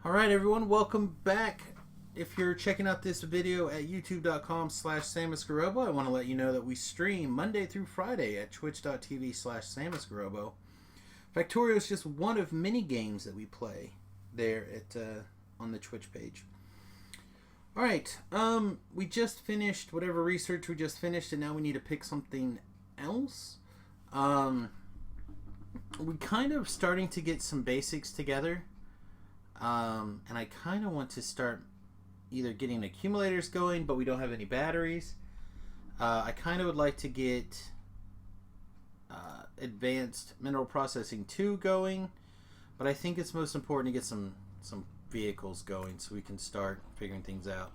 Alright everyone, welcome back. If you're checking out this video at youtube.com/SamusGarobo, I want to let you know that we stream Monday through Friday at twitch.tv/SamusGarobo. Factorio is just one of many games that we play there at on the Twitch page. Alright, we just finished whatever research we just finished, and now we need to pick something else. We kind of starting to get some basics together. And I kind of want to start either getting accumulators going, but we don't have any batteries. I kind of would like to get advanced mineral processing 2 going, but I think it's most important to get some vehicles going so we can start figuring things out.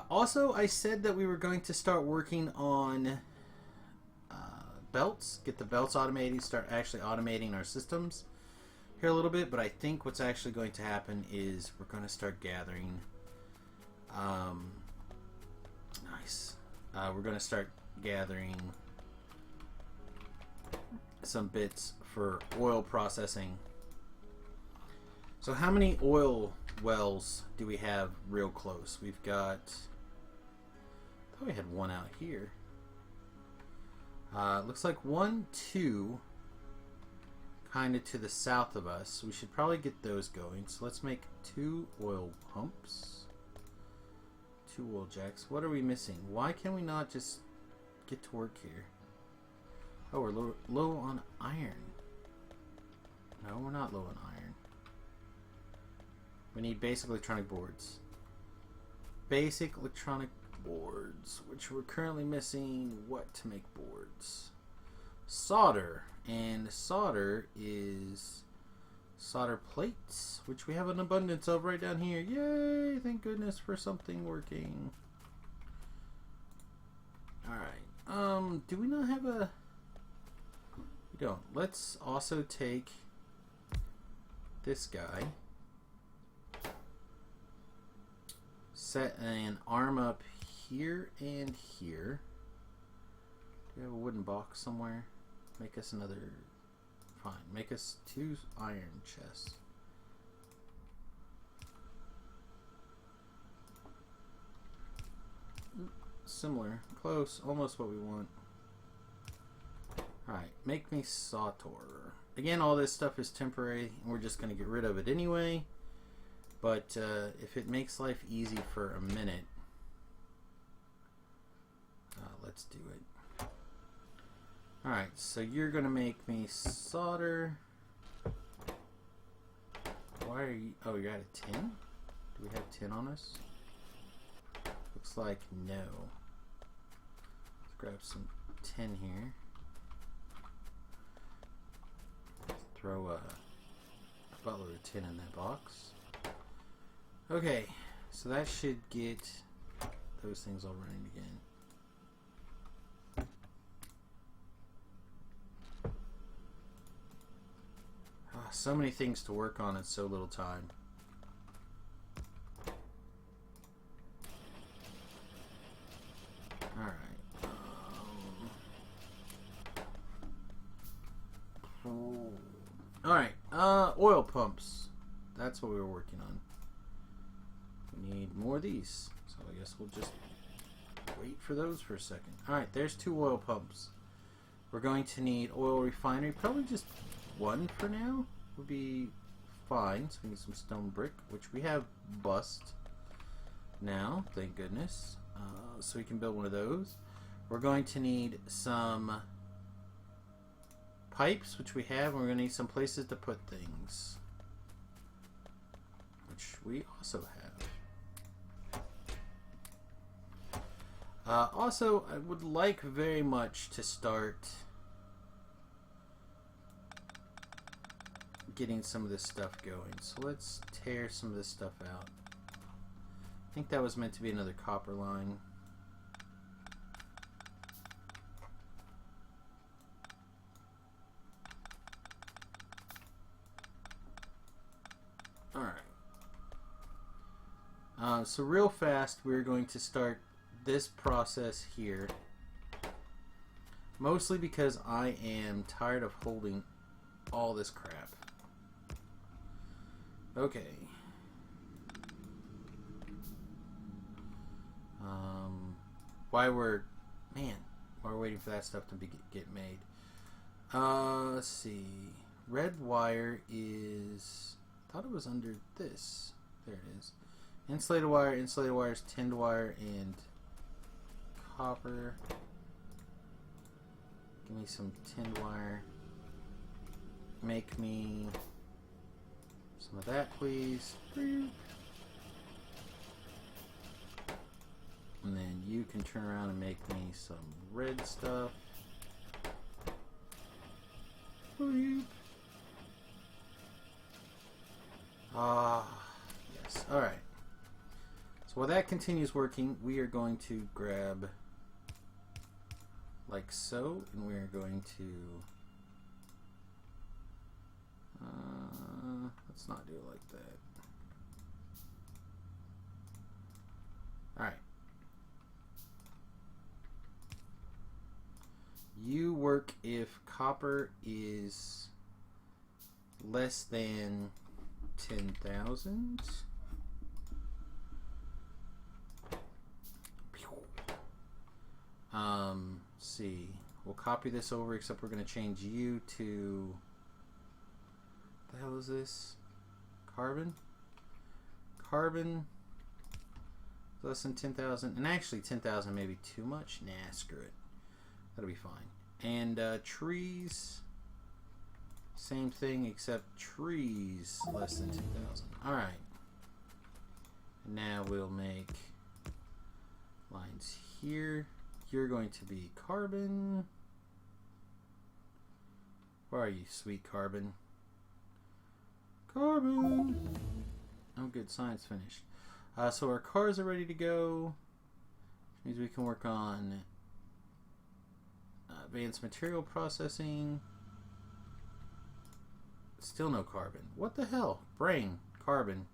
Also, I said that we were going to start working on belts, get the belts automated, start actually automating our systems here a little bit, but I think what's actually going to happen is we're going to start gathering we're going to start gathering some bits for oil processing. So how many oil wells do we have real close? We've got, I thought we had one out here. Looks like 1, 2 kind of to the south of us. We should probably get those going. So let's make 2 oil pumps, 2 oil jacks. What are we missing? Why can we not just get to work here? Oh, we're low on iron. No, we're not low on iron. We need basic electronic boards. Basic electronic boards, which we're currently missing. What to make boards? Solder. And solder is solder plates, which we have an abundance of right down here. Yay! Thank goodness for something working. Alright. Do we not have a... We don't. Let's also take this guy. Set an arm up here and here. Do we have a wooden box somewhere? Make us another... Fine. Make us 2 iron chests. Similar. Close. Almost what we want. Alright. Make me Sawtor. Again, all this stuff is temporary, and we're just going to get rid of it anyway. But if it makes life easy for a minute, let's do it. Alright, so you're going to make me solder. Why are you... Oh, you're at a 10? Do we have 10 on us? Looks like no. Let's grab some 10 here. Throw a buttload of 10 in that box. Okay, so that should get those things all running again. So many things to work on in so little time. Alright. Alright. Oil pumps. That's what we were working on. We need more of these. So I guess we'll just wait for those for a second. Alright, there's 2 oil pumps. We're going to need oil refinery. Probably just 1 for now would be fine. So we need some stone brick, which we have bust now, thank goodness. So we can build one of those. We're going to need some pipes, which we have, and we're going to need some places to put things, which we also have. Also, I would like very much to start getting some of this stuff going. So let's tear some of this stuff out. I think that was meant to be another copper line. Alright. So real fast, we're going to start this process here. Mostly because I am tired of holding all this crap. Okay. While we're waiting for that stuff to get made. Let's see. Red wire is... I thought it was under this. There it is. Insulated wire. Insulated wire is tinned wire and copper. Give me some tinned wire. Make me some of that, please. And then you can turn around and make me some red stuff. Yes. Alright. So while that continues working, we are going to grab like so, and we are going to let's not do it like that. Alright. You work if copper is less than 10,000. See. We'll copy this over, except we're going to change you to... What the hell is this? Carbon? Carbon less than 10,000. And actually 10,000 may be too much. Nah, screw it. That'll be fine. And trees, same thing, except trees less than 10,000. Alright. Now we'll make lines here. You're going to be carbon. Where are you, sweet carbon? Carbon! Oh, good. Science finished. So our cars are ready to go. Which means we can work on advanced material processing. Still no carbon. What the hell? Brain. Carbon.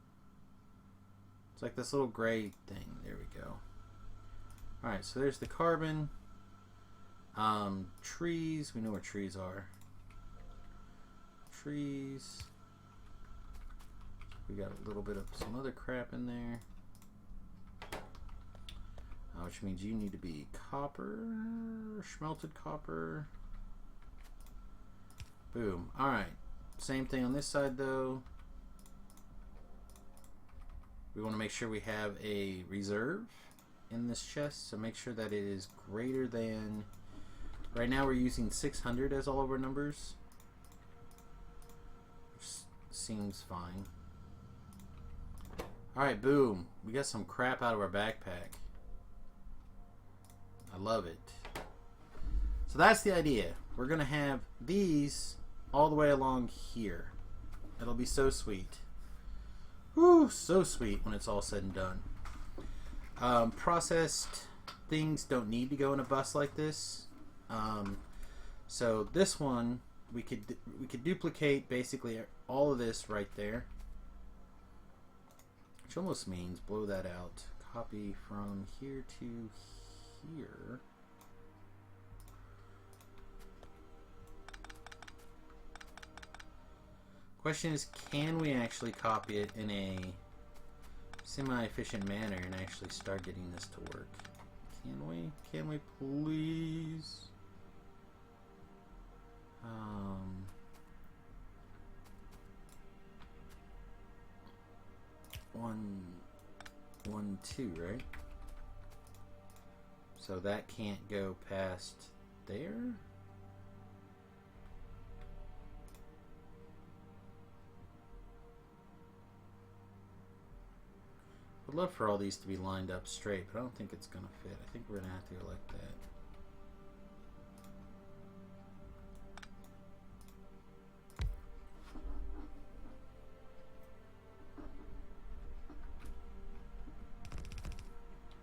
It's like this little gray thing. There we go. Alright, so there's the carbon. Trees. We know where trees are. Trees. We got a little bit of some other crap in there. Which means you need to be copper. Smelted copper. Boom. Alright. Same thing on this side though. We want to make sure we have a reserve in this chest, so make sure that it is greater than... Right now we're using 600 as all of our numbers, which seems fine. Alright, boom. We got some crap out of our backpack. I love it. So that's the idea. We're going to have these all the way along here. It'll be so sweet. Whew, so sweet when it's all said and done. Processed things don't need to go in a bus like this. So this one we could duplicate basically all of this right there, which almost means blow that out. Copy from here to here. Question is, can we actually copy it in a semi-efficient manner and actually start getting this to work? Can we? Can we please? 1, 1, 2, right? So that can't go past there? I'd love for all these to be lined up straight, but I don't think it's going to fit. I think we're going to have to go like that.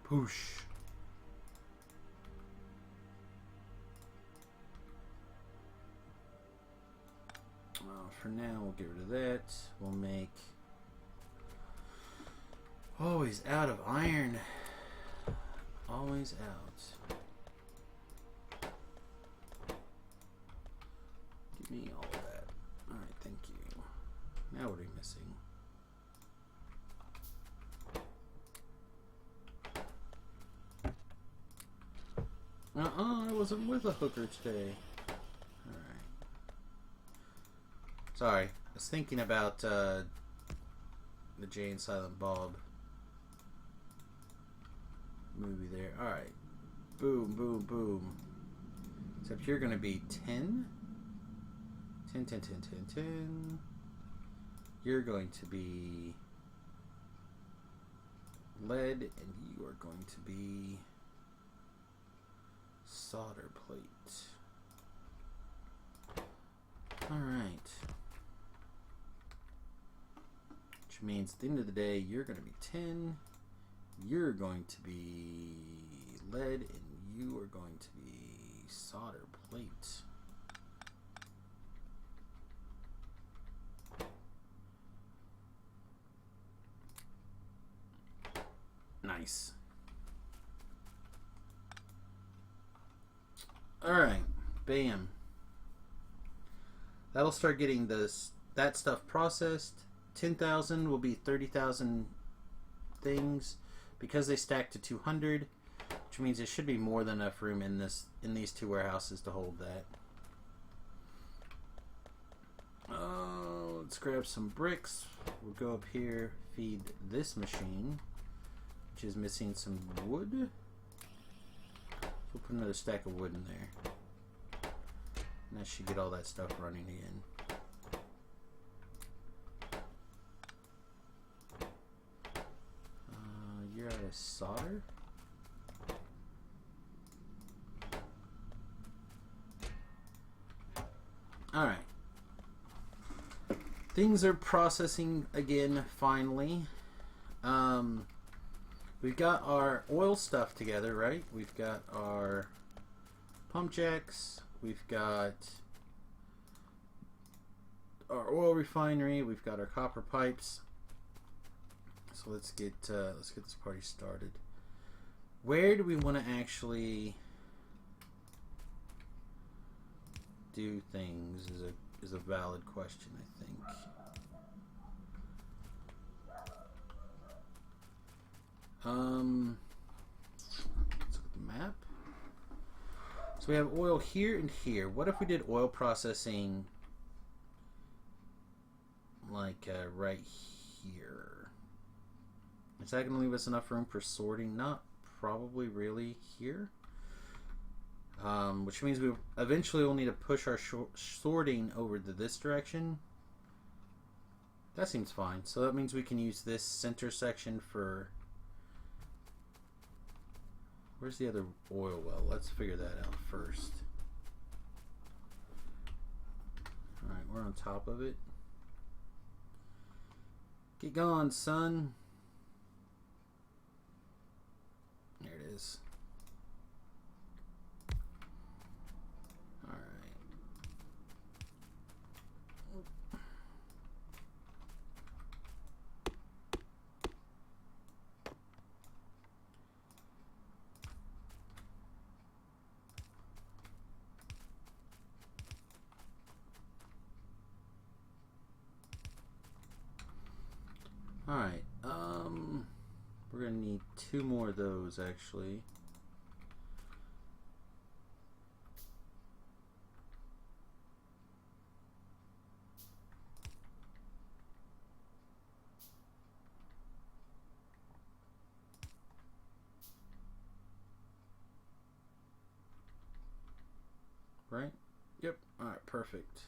Poosh. For now, we'll get rid of that. We'll make... Always out of iron. Always out. Give me all of that. Alright, thank you. Now what are we missing? I wasn't with a hooker today. Alright. Sorry. I was thinking about the Jay and Silent Bob movie there. Alright. Boom, boom, boom. Except you're going to be 10. 10, 10, 10, 10, 10. You're going to be lead, and you are going to be solder plate. Alright. Which means at the end of the day, you're going to be 10. You're going to be lead, and you are going to be solder plate. Nice. Alright. Bam. That'll start getting that stuff processed. 10,000 will be 30,000 things. Because they stack to 200, which means there should be more than enough room in these two warehouses to hold that. Let's grab some bricks. We'll go up here, feed this machine, which is missing some wood. We'll put another stack of wood in there. And that should get all that stuff running again. You're out of solder? Alright. Things are processing again, finally. We've got our oil stuff together, right? We've got our pump jacks. We've got our oil refinery. We've got our copper pipes. So let's get this party started. Where do we want to actually do things? Is a valid question, I think. Let's look at the map. So we have oil here and here. What if we did oil processing like right here? Is that going to leave us enough room for sorting? Not probably really here. Which means we eventually will need to push our sorting over to this direction. That seems fine. So that means we can use this center section for... Where's the other oil well? Let's figure that out first. Alright, we're on top of it. Get going, son. There it is. Alright, we're gonna need 2 more of those actually. Right? Yep, alright, perfect.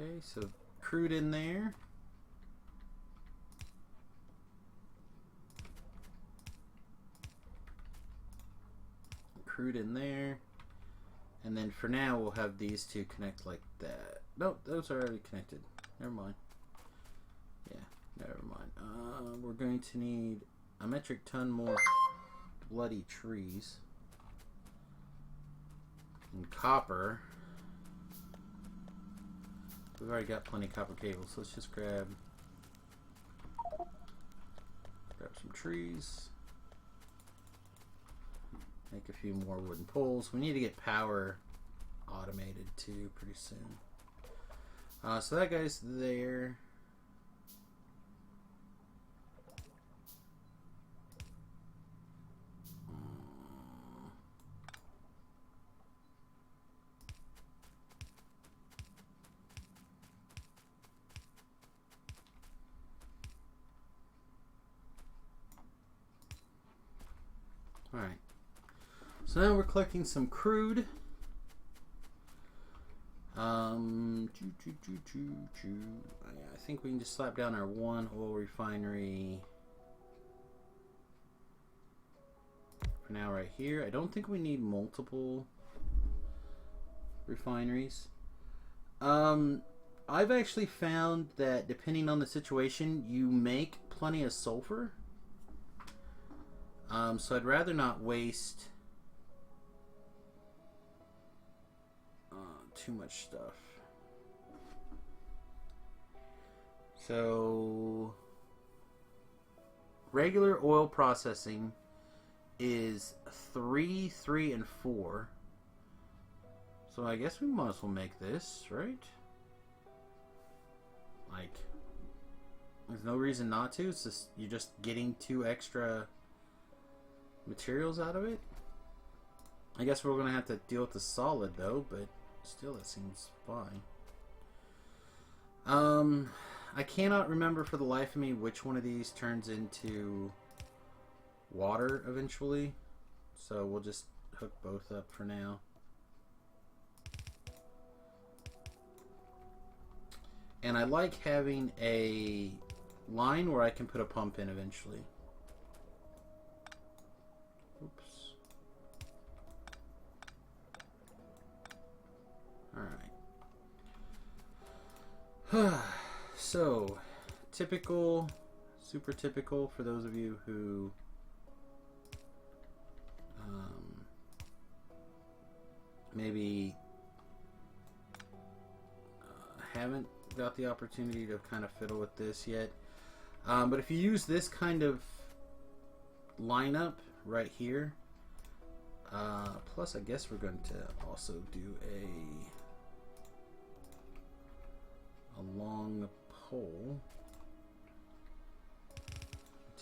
Okay, so crude in there. Crude in there. And then for now, we'll have these two connect like that. Nope, those are already connected. Never mind. Yeah, never mind. We're going to need a metric ton more bloody trees. And copper. We've already got plenty of copper cables. So let's just grab some trees. Make a few more wooden poles. We need to get power automated too pretty soon. So that guy's there. So now we're collecting some crude. I think we can just slap down our one oil refinery for now right here. I don't think we need multiple refineries. I've actually found that depending on the situation, you make plenty of sulfur. So I'd rather not waste too much stuff. So regular oil processing is 3, 3, and 4. So I guess we might as well make this, right? Like, there's no reason not to. It's just you're just getting 2 extra materials out of it. I guess we're gonna have to deal with the solid though, but still that seems fine. I cannot remember for the life of me which one of these turns into water eventually, so we'll just hook both up for now. And I like having a line where I can put a pump in eventually. Oops. Alright. So, typical, super typical for those of you who maybe haven't got the opportunity to kind of fiddle with this yet. But if you use this kind of lineup right here, plus I guess we're going to also do a long pole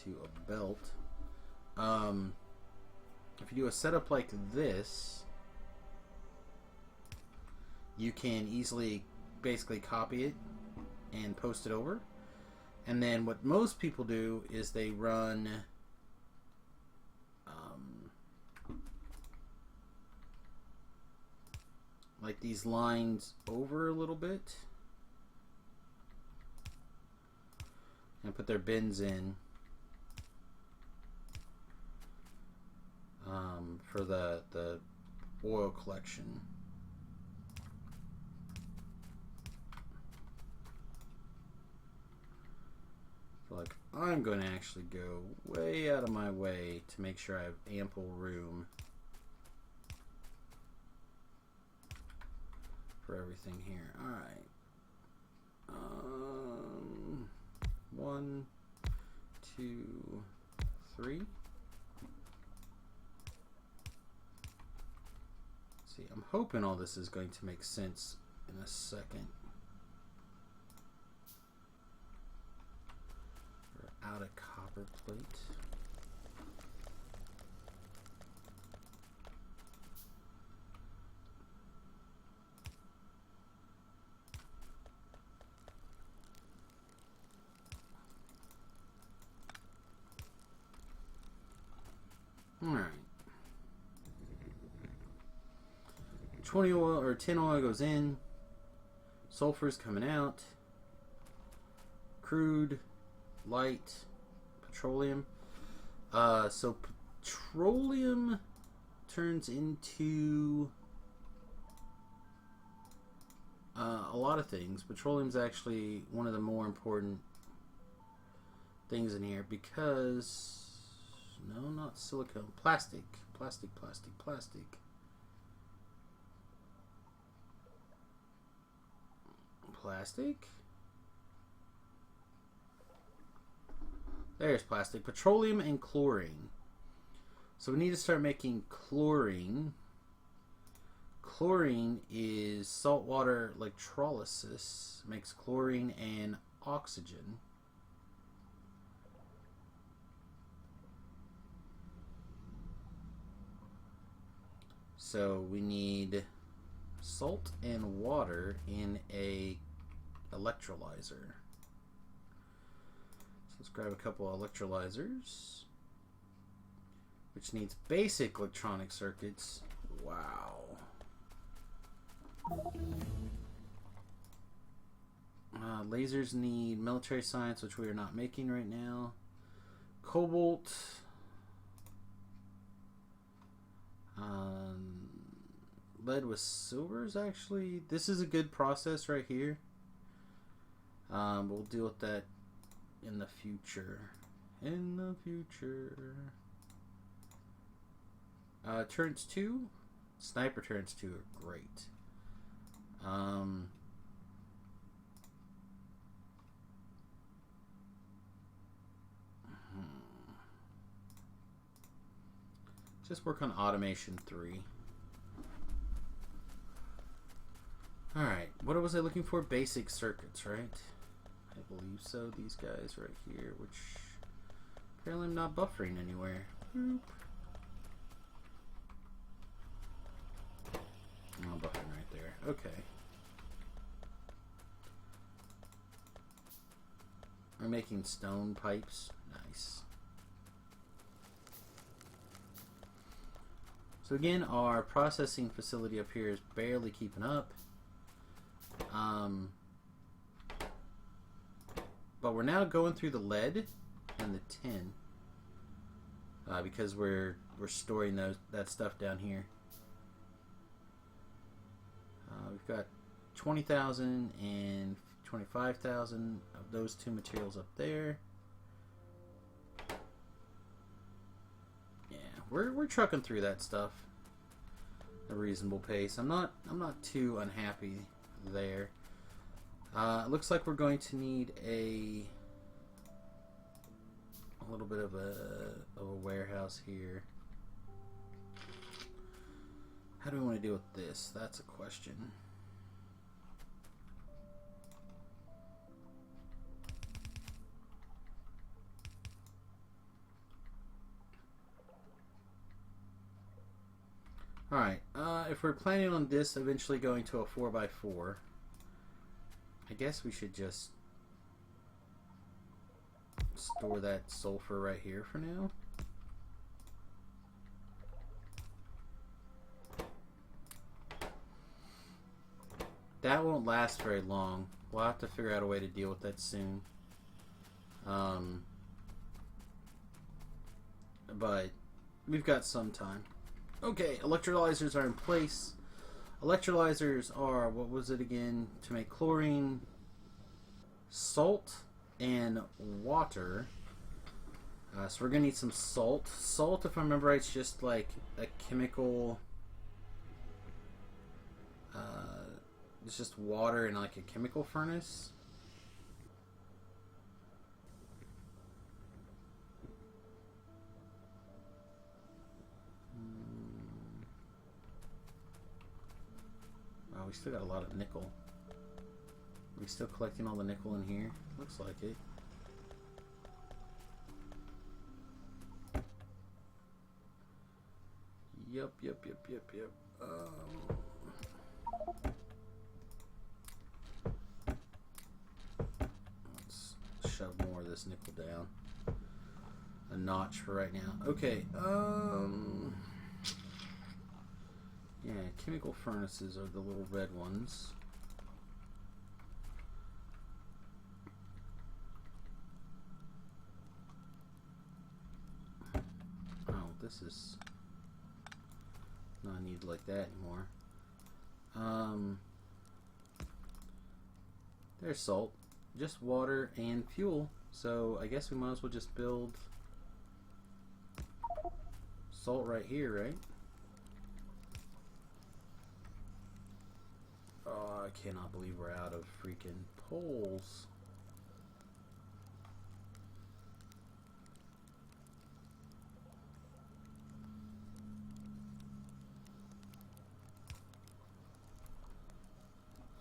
to a belt. If you do a setup like this, you can easily basically copy it and post it over. And then what most people do is they run like these lines over a little bit and put their bins in for the oil collection. Like, I'm going to actually go way out of my way to make sure I have ample room for everything here. Alright. 1, 2, 3. See, I'm hoping all this is going to make sense in a second. We're out of copper plate. Alright. 20 oil or 10 oil goes in. Sulfur's coming out. Crude, light, petroleum. So petroleum turns into a lot of things. Petroleum's actually one of the more important things in here because no, not silicone, plastic. Plastic. There's plastic. Petroleum and chlorine. So we need to start making chlorine. Chlorine is saltwater electrolysis. Makes chlorine and oxygen. So we need salt and water in a electrolyzer. So let's grab a couple of electrolyzers. which needs basic electronic circuits. Wow. Lasers need military science, which we are not making right now. Cobalt. Lead with silver is actually... This is a good process right here. We'll deal with that in the future. In the future. Turrets 2. Sniper turrets 2 are great. Just work on automation 3. Alright, what was I looking for? Basic circuits, right? I believe so. These guys right here, which apparently I'm not buffering anywhere. Boop. I'm buffering right there. Okay. We're making stone pipes. Nice. So again, our processing facility up here is barely keeping up. But we're now going through the lead and the tin because we're storing that stuff down here. We've got 20,000 and 25,000 of those two materials up there. Yeah, we're trucking through that stuff at a reasonable pace. I'm not too unhappy there. It looks like we're going to need a little bit of a warehouse here. How do we want to deal with this? That's a question. Alright, if we're planning on this eventually going to a 4x4, I guess we should just store that sulfur right here for now. That won't last very long. We'll have to figure out a way to deal with that soon. But we've got some time. Okay, electrolyzers are in place. Electrolyzers are, what was it again? To make chlorine, salt, and water. So we're going to need some salt. Salt, if I remember right, is just like a chemical... it's just water in like a chemical furnace. We still got a lot of nickel. Are we still collecting all the nickel in here? Looks like it. Yep. Let's shove more of this nickel down a notch for right now. Okay, yeah, chemical furnaces are the little red ones. Oh, this is not needed like that anymore. There's salt. Just water and fuel. So I guess we might as well just build salt right here, right? Oh, I cannot believe we're out of freaking poles.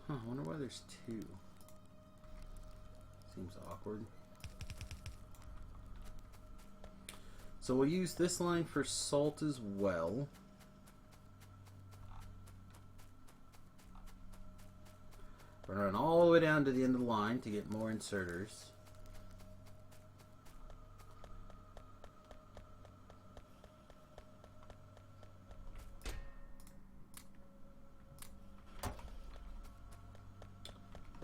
Huh, I wonder why there's two. Seems awkward. So we'll use this line for salt as well. We're going to run all the way down to the end of the line to get more inserters.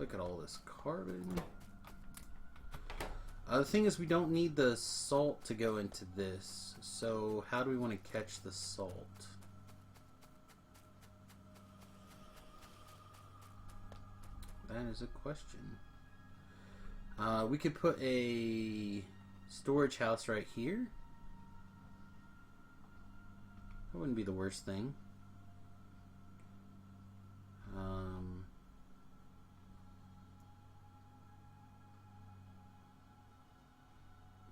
Look at all this carbon. The thing is, we don't need the salt to go into this. So how do we want to catch the salt? That is a question. We could put a storage house right here. That wouldn't be the worst thing.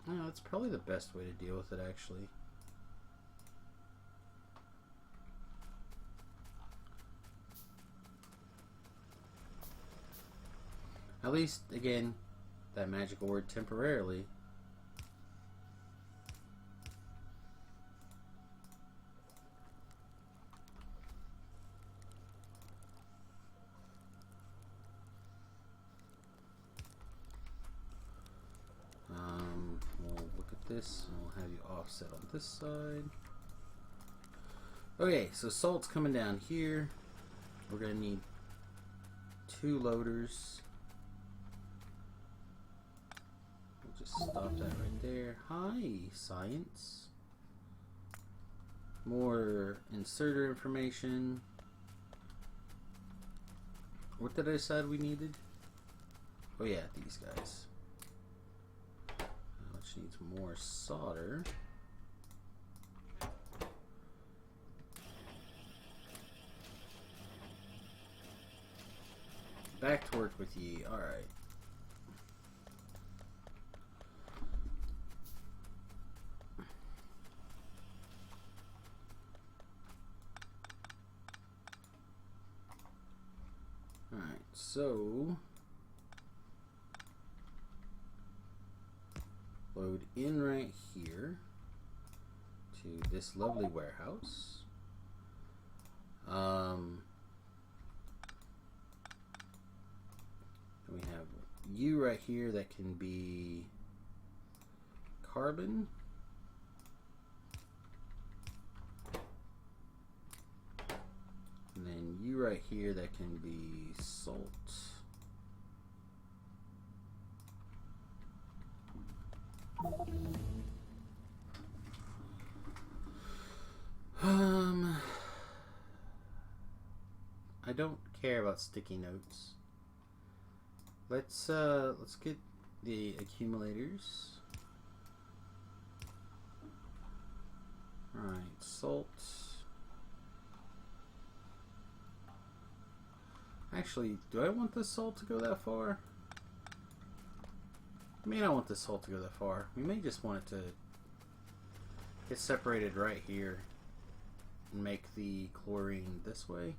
No, that's probably the best way to deal with it, actually. At least, again, that magical word temporarily. We'll look at this and we'll have you offset on this side. Okay, so salt's coming down here. We're going to need 2 loaders. We'll just stop that right there. Hi, science. More inserter information. What did I decide we needed? Oh yeah, these guys. Which needs more solder. Back to work with ye. Alright. Alright, so load in right here to this lovely warehouse. We have you right here that can be carbon. And then you right here that can be salt. I don't care about sticky notes. Let's get the accumulators. All right, salt. Actually, do I want this salt to go that far? I may not want this salt to go that far. We may just want it to get separated right here and make the chlorine this way.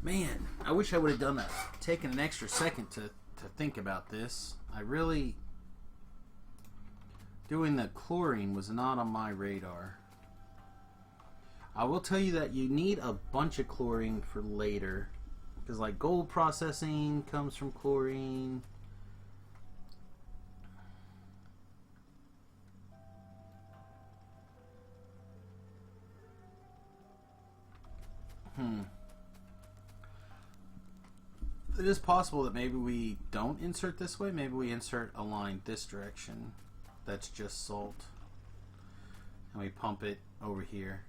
Man, I wish I would have done that. Taken an extra second to think about this. I really... Doing the chlorine was not on my radar. I will tell you that you need a bunch of chlorine for later. Because like gold processing comes from chlorine. It is possible that maybe we don't insert this way. Maybe we insert a line this direction. That's just salt. And we pump it over here.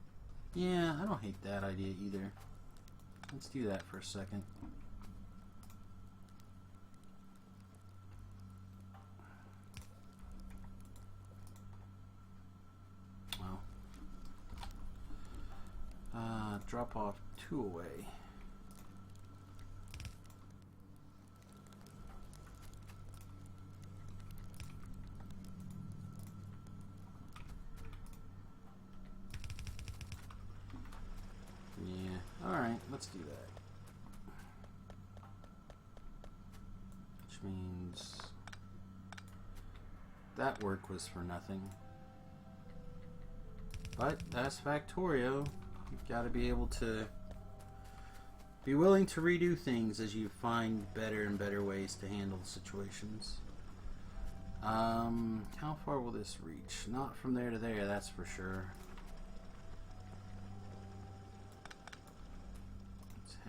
Yeah, I don't hate that idea either. Let's do that for a second. Well. Drop off 2 away. Alright, let's do that. Which means that work was for nothing. But that's Factorio. You've got to be able to be willing to redo things as you find better and better ways to handle situations. How far will this reach? Not from there to there, that's for sure.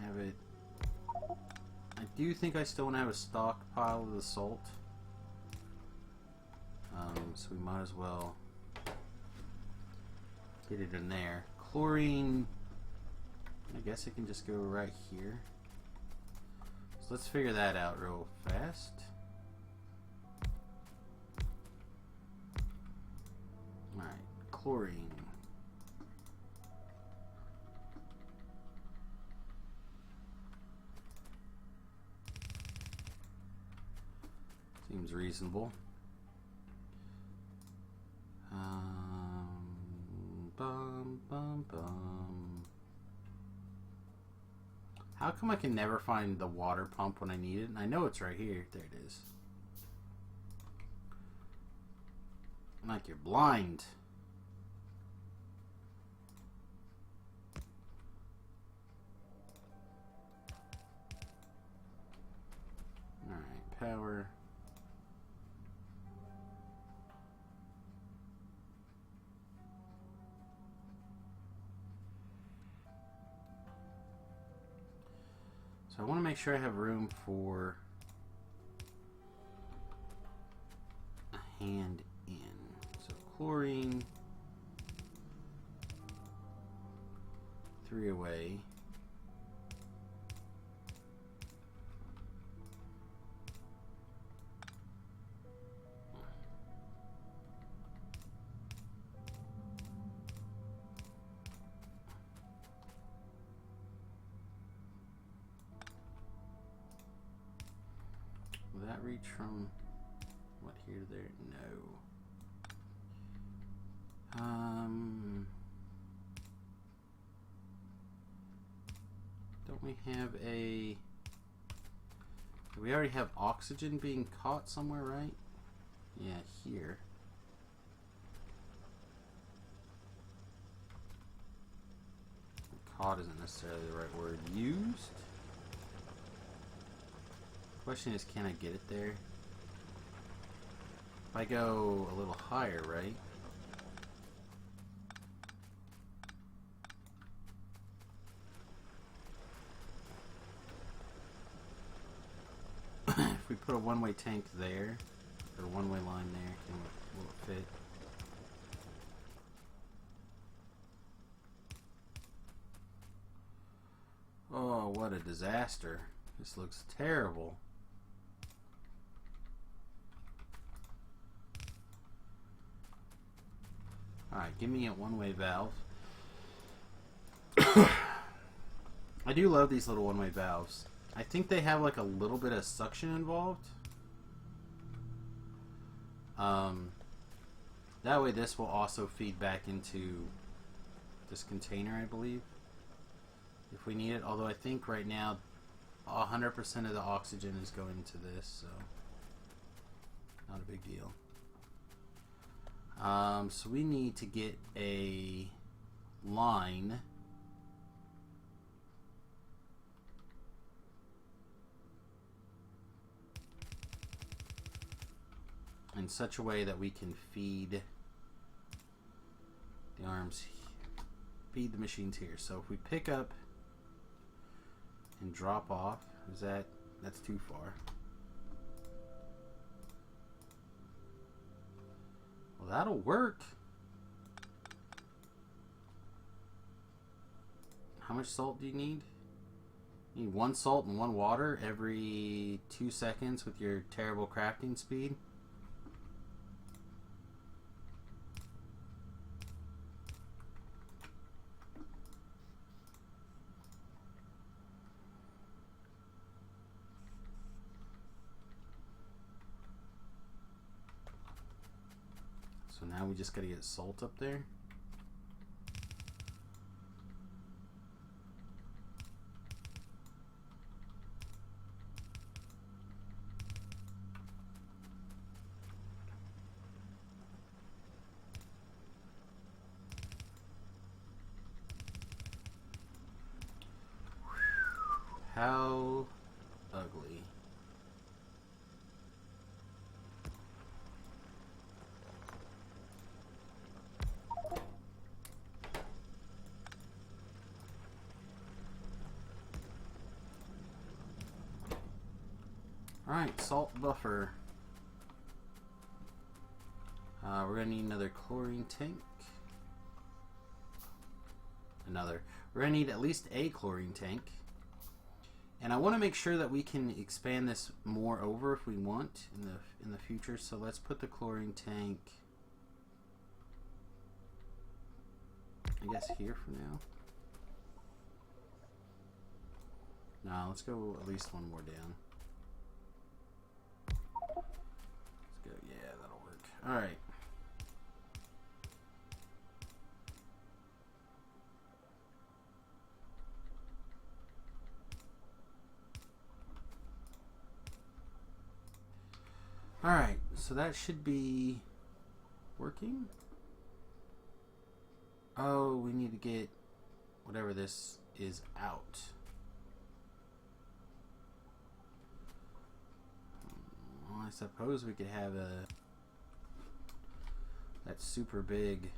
Have it. I do think I still want to have a stockpile of the salt. So we might as well get it in there. Chlorine, I guess it can just go right here. So let's figure that out real fast. Alright, chlorine. Seems reasonable. How come I can never find the water pump when I need it? And I know it's right here. There it is. Like you're blind. Alright, power. So I want to make sure I have room for a hand in. So chlorine, 3 away. Will that reach from what, here to there? No. Don't we have a... We already have oxygen being caught somewhere, right? Yeah, here. Caught isn't necessarily the right word used. Question is, can I get it there? If I go a little higher, right? If we put a one-way tank there, or a one-way line there, will it fit? Oh, what a disaster. This looks terrible. Alright, give me a one-way valve. I do love these little one-way valves. I think they have like a little bit of suction involved. That way this will also feed back into this container, I believe, if we need it. Although I think right now 100% of the oxygen is going into this, so not a big deal. So we need to get a line in such a way that we can feed the arms, feed the machines here. So if we pick up and drop off, that's too far. Well, that'll work. How much salt do you need? You need 1 salt and 1 water every 2 seconds with your terrible crafting speed. So now we just gotta get salt up there. How ugly. Alright, salt buffer. We're going to need another chlorine tank. We're going to need at least a chlorine tank. And I want to make sure that we can expand this more over if we want in the future. So let's put the chlorine tank, I guess, here for now. No, let's go at least one more down. Let's go. Yeah, that'll work. All right. Alright, so that should be working. Oh, we need to get whatever this is out. Well, I suppose we could have that super big.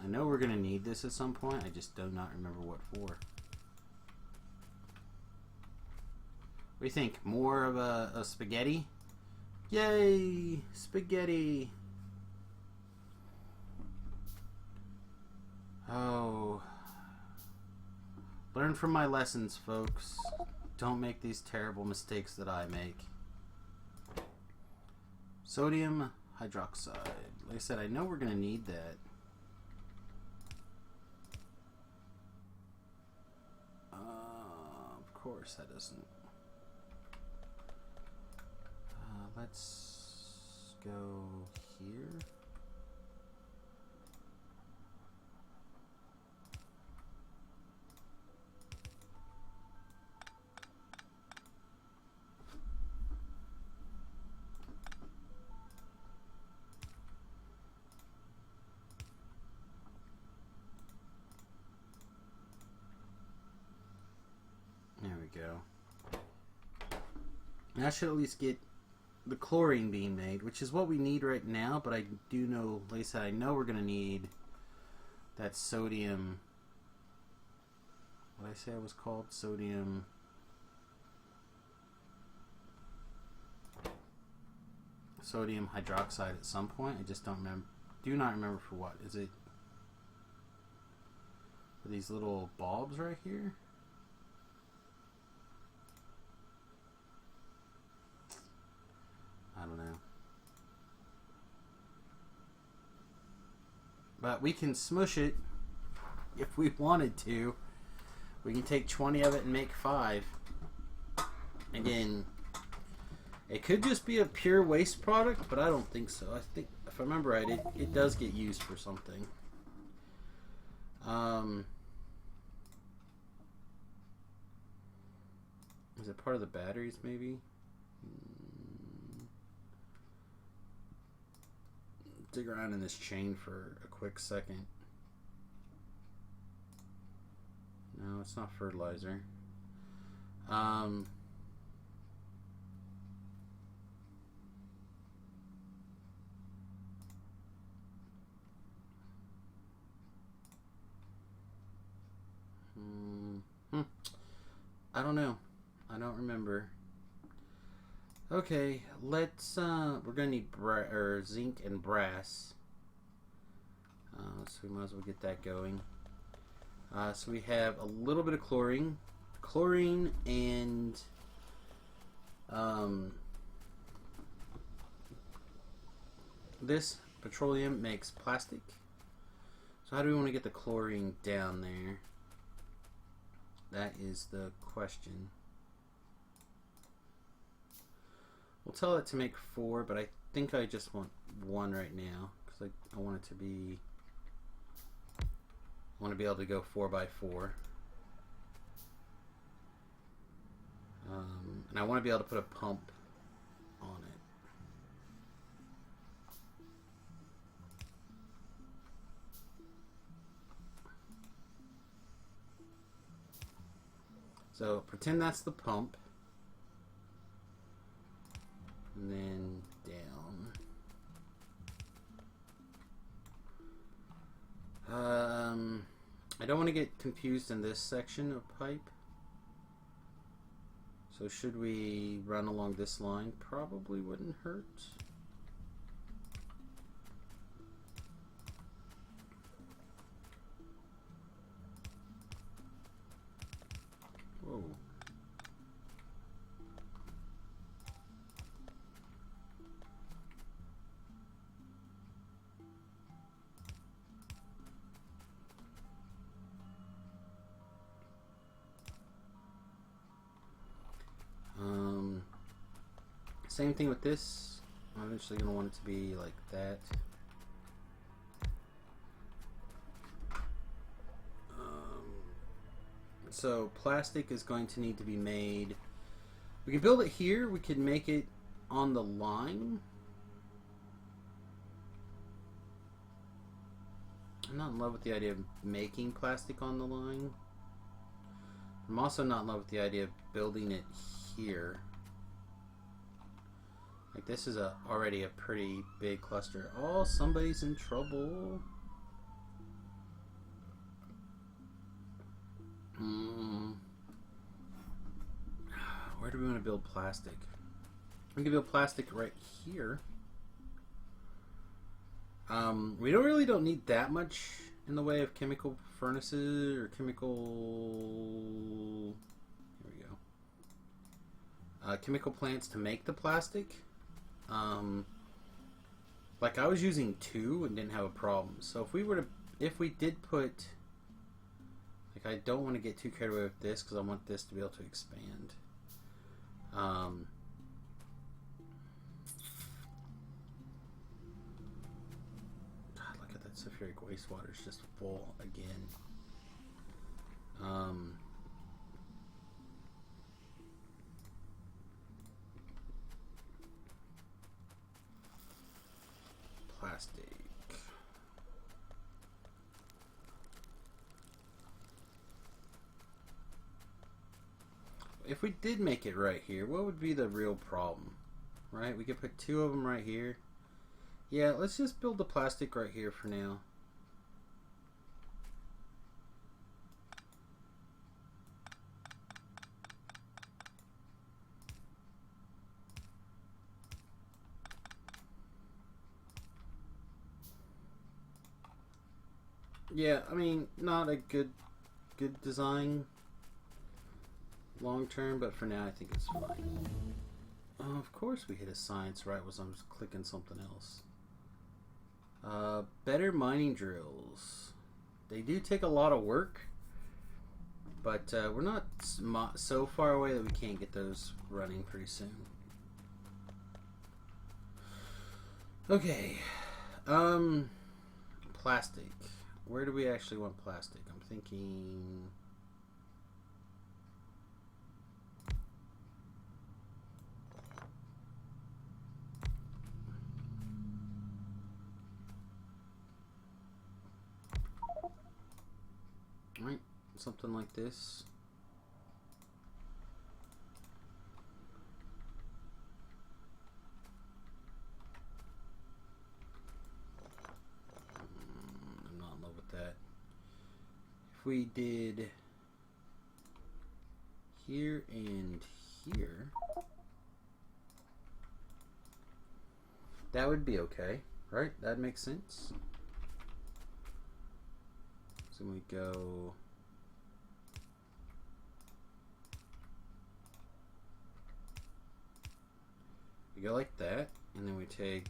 I know we're going to need this at some point. I just do not remember what for. What do you think? More of a spaghetti? Yay! Spaghetti! Oh. Learn from my lessons, folks. Don't make these terrible mistakes that I make. Sodium hydroxide. Like I said, I know we're going to need that. Of course, that doesn't. Let's go here. There we go. And I should at least get the chlorine being made, which is what we need right now, but I do know, like I said, I know we're going to need that sodium. What did I say it was called? Sodium hydroxide at some point. I just don't remember. Do not remember for what. Is it for these little bulbs right here? I don't know. But we can smush it if we wanted to. We can take 20 of it and make 5. Again, it could just be a pure waste product, but I don't think so. I think, if I remember right, it does get used for something. Is it part of the batteries, maybe? Dig around in this chain for a quick second. No, it's not fertilizer. I don't know. I don't remember. Okay, let's, we're gonna need zinc and brass. So we might as well get that going. So we have a little bit of chlorine and, this petroleum makes plastic. So how do we want to get the chlorine down there? That is the question. We'll tell it to make 4, but I think I just want 1 right now because I want it to be want to be able to go 4x4. And I want to be able to put a pump on it. So pretend that's the pump. And then down. I don't want to get confused in this section of pipe. So should we run along this line? Probably wouldn't hurt. Whoa. Same thing with this. I'm eventually going to want it to be like that. So plastic is going to need to be made. We can build it here. We could make it on the line. I'm not in love with the idea of making plastic on the line. I'm also not in love with the idea of building it here. Like, this is already a pretty big cluster. Oh, somebody's in trouble. Where do we want to build plastic? We can build plastic right here. We really don't need that much in the way of chemical furnaces or chemical... Here we go. Chemical plants to make the plastic. Like, I was using 2 and didn't have a problem. So if we did put, like, I don't want to get too carried away with this because I want this to be able to expand. God, look at that sulfuric wastewater is just full again. Plastic. If we did make it right here, what would be the real problem? Right? We could put 2 of them right here. Yeah, let's just build the plastic right here for now. Yeah, I mean, not a good design long term, but for now I think it's fine. Oh, of course we hit a science right as I was clicking something else. Better mining drills. They do take a lot of work, but we're not so far away that we can't get those running pretty soon. Okay. Plastic. Where do we actually want plastic? I'm thinking... Right, something like this. I'm not in love with that. If we did here and here, that would be okay, right? That makes sense. So we go like that, and then we take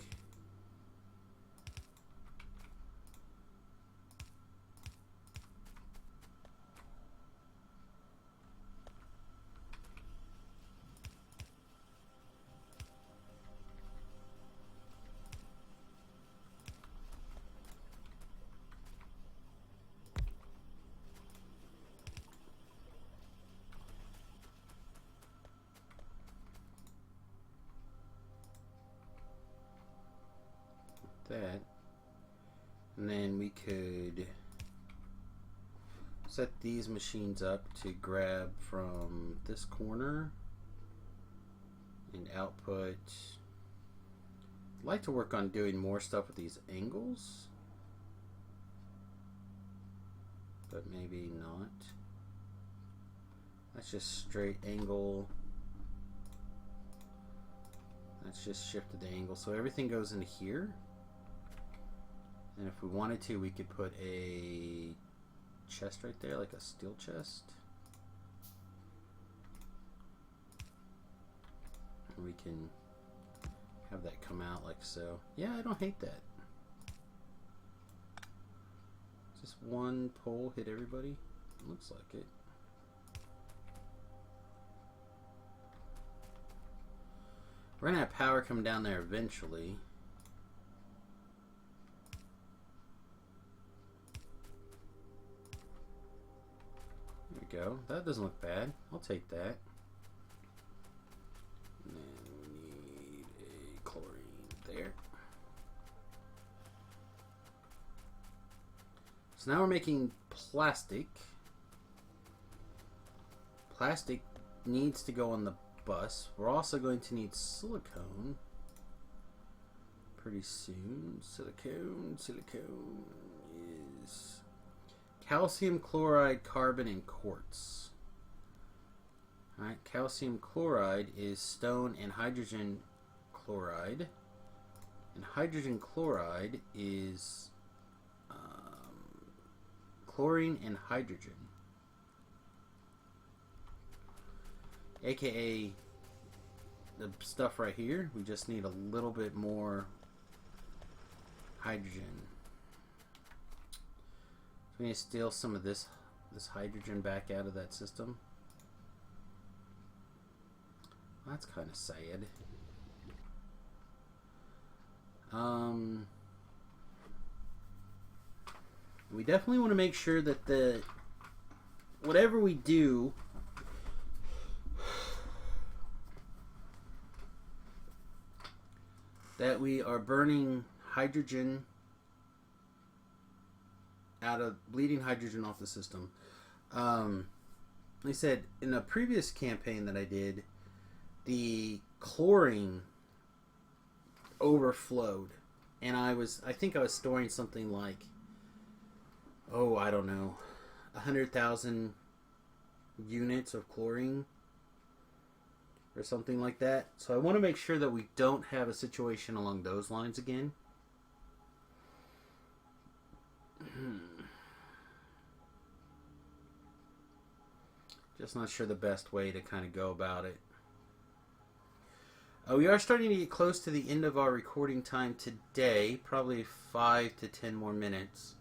that. And then we could set these machines up to grab from this corner and output. I'd like to work on doing more stuff with these angles, but maybe not. That's just straight angle. That's just shifted the angle, so everything goes into here. And if we wanted to, we could put a chest right there, like a steel chest. And we can have that come out like so. Yeah, I don't hate that. Just one pole hit everybody. Looks like it. We're gonna have power come down there eventually. There we go. That doesn't look bad. I'll take that. And then we need a chlorine there. So now we're making plastic. Plastic needs to go on the bus. We're also going to need silicone pretty soon. Silicone is calcium chloride, carbon, and quartz. Alright, calcium chloride is stone and hydrogen chloride. And hydrogen chloride is chlorine and hydrogen. AKA the stuff right here. We just need a little bit more hydrogen. So we need to steal some of this hydrogen back out of that system. That's kind of sad. We definitely want to make sure that whatever we do, that we are burning hydrogen bleeding hydrogen off the system. Like I said, in a previous campaign that I did, the chlorine overflowed, and I think I was storing something like, oh, I don't know, 100,000 units of chlorine or something like that. So I want to make sure that we don't have a situation along those lines again. Just not sure the best way to kind of go about it. We are starting to get close to the end of our recording time today, probably 5 to 10 more minutes.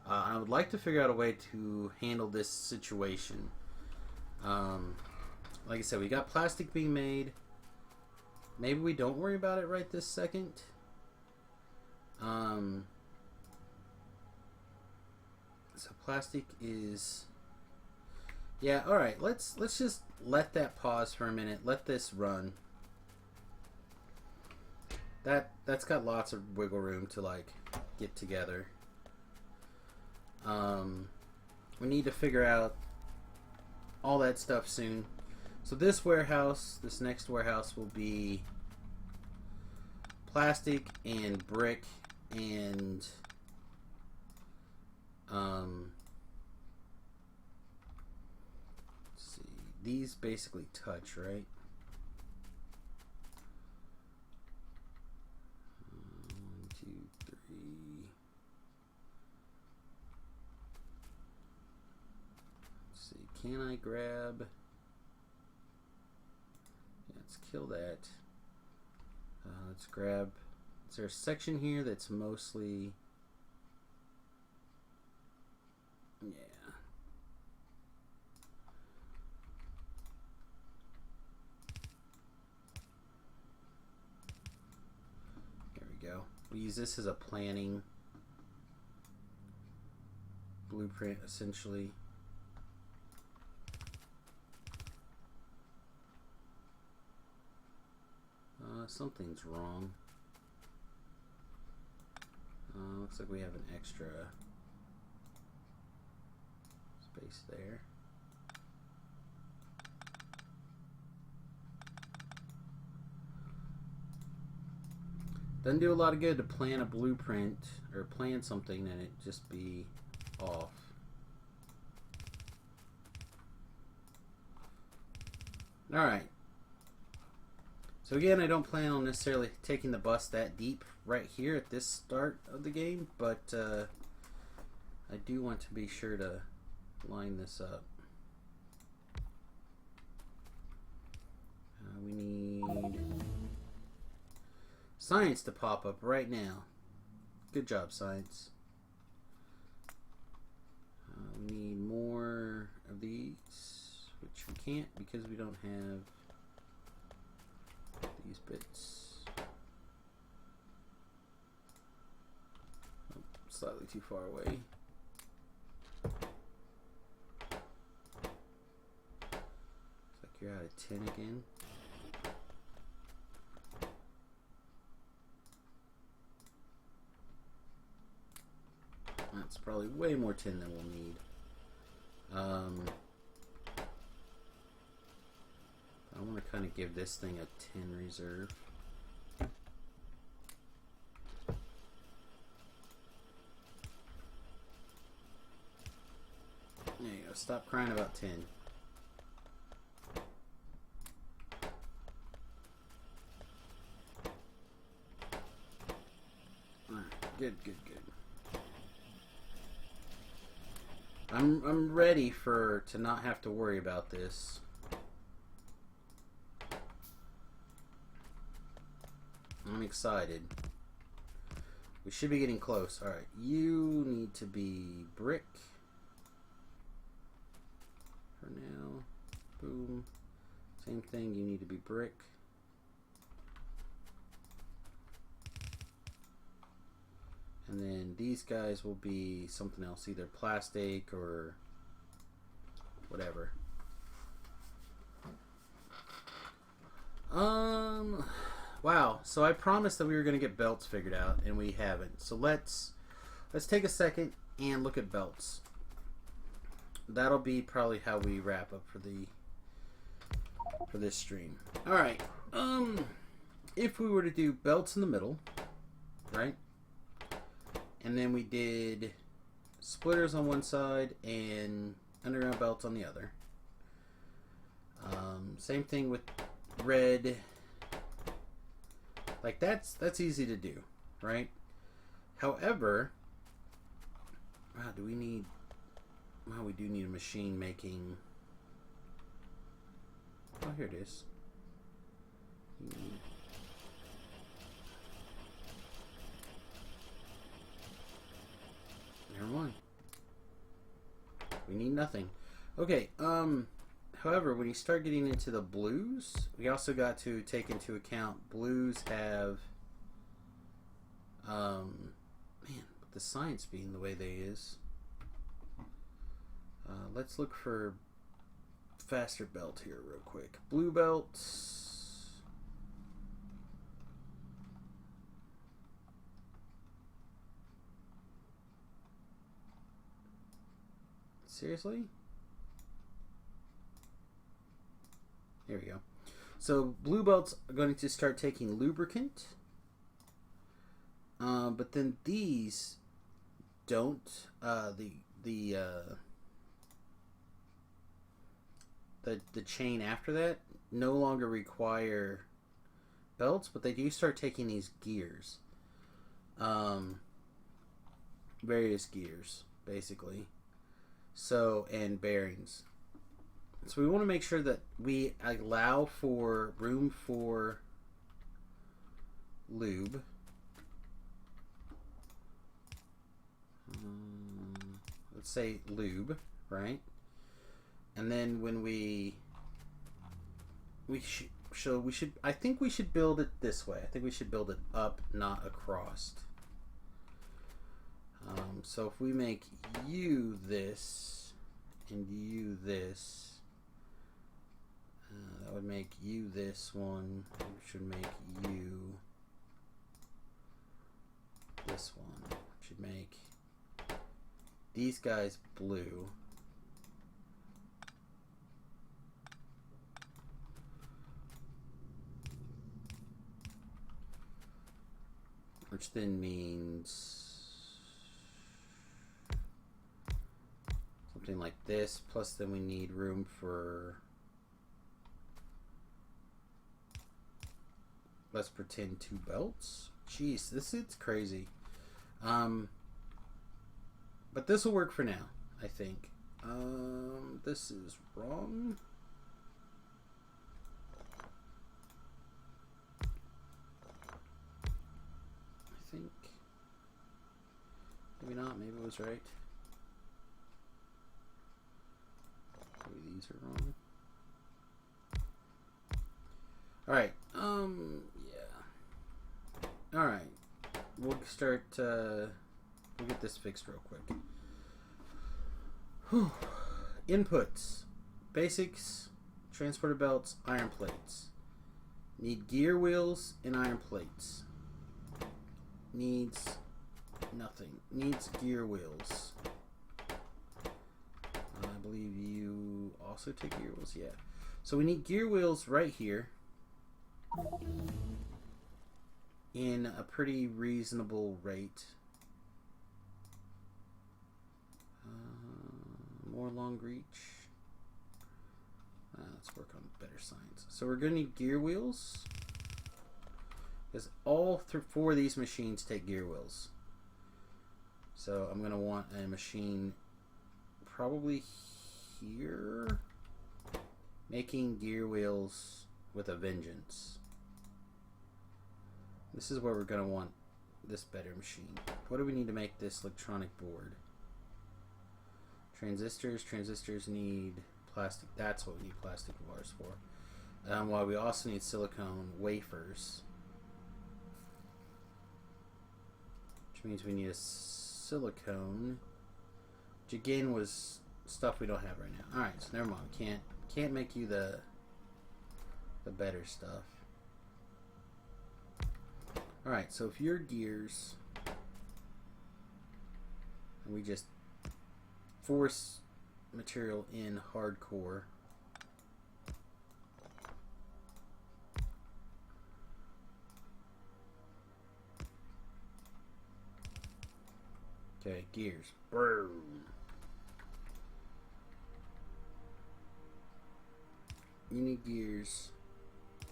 I would like to figure out a way to handle this situation. Like I said, we got plastic being made. Maybe we don't worry about it right this second. So plastic is... Yeah, alright, let's just let that pause for a minute. Let this run. That's got lots of wiggle room to like get together. We need to figure out all that stuff soon. So this next warehouse will be plastic and brick and let's see, these basically touch, right? 1, 2, 3. Let's see, can I grab? Let's kill that. Let's grab. Is there a section here that's mostly? Yeah. There we go. We use this as a planning blueprint, essentially. Something's wrong. Looks like we have an extra space there. Doesn't do a lot of good to plan a blueprint or plan something and it just be off. Alright. So again, I don't plan on necessarily taking the bus that deep right here at this start of the game, but I do want to be sure to line this up. We need science to pop up right now. Good job, science. We need more of these, which we can't because we don't have these bits. Oh, slightly too far away. Looks like you're out of 10 again. That's probably way more tin than we'll need. I want to kind of give this thing a tin reserve. There you go. Stop crying about tin. Alright, good, good, good. I'm ready to not have to worry about this. I'm excited. We should be getting close. Alright, you need to be brick for now. Boom. Same thing, you need to be brick. And then these guys will be something else, either plastic or whatever. Wow. So I promised that we were going to get belts figured out, and we haven't. So let's take a second and look at belts. That'll be probably how we wrap up for this stream. All right. If we were to do belts in the middle, right? And then we did splitters on one side and underground belts on the other. Same thing with red. Like that's easy to do, right? However, wow, do we need? Wow, we do need a machine making. Oh, here it is. Never mind. We need nothing. Okay, however, when you start getting into the blues, we also got to take into account blues have, man, with the science being the way they is, let's look for faster belt here real quick. Blue belts. Seriously? Here we go. So blue belts are going to start taking lubricant, but then these don't. The chain after that no longer require belts, but they do start taking these gears, various gears basically. So, and bearings. So we want to make sure that we allow for room for lube. Let's say lube, right? And then when we should I think we should build it this way. I think we should build it up, not across. So if we make you this and you this, that would make you this one. We should make you this one, which should make these guys blue. Which then means something like this, plus then we need room for, let's pretend 2 belts. Jeez, this is crazy. But this will work for now, I think. This is wrong. I think. Maybe not, maybe it was right. Maybe these are wrong. Alright, yeah. Alright. We'll start, we'll get this fixed real quick. Whew. Inputs. Basics, transporter belts, iron plates. Need gear wheels and iron plates. Needs nothing. Needs gear wheels. I believe you also take gear wheels, yeah. So we need gear wheels right here. In a pretty reasonable rate. More long reach. Let's work on better science. So we're going to need gear wheels. Because all 4 of these machines take gear wheels. So I'm going to want a machine probably here. Making gear wheels with a vengeance. This is where we're going to want this better machine. What do we need to make this electronic board? Transistors. Transistors need plastic. That's what we need plastic wires for. While we also need silicone wafers. Which means we need a silicone. Which again was stuff we don't have right now. Alright, so never mind. Can't make you the better stuff. Alright, so if you're gears, and we just force material in hardcore, okay, gears. Boom. You need gears.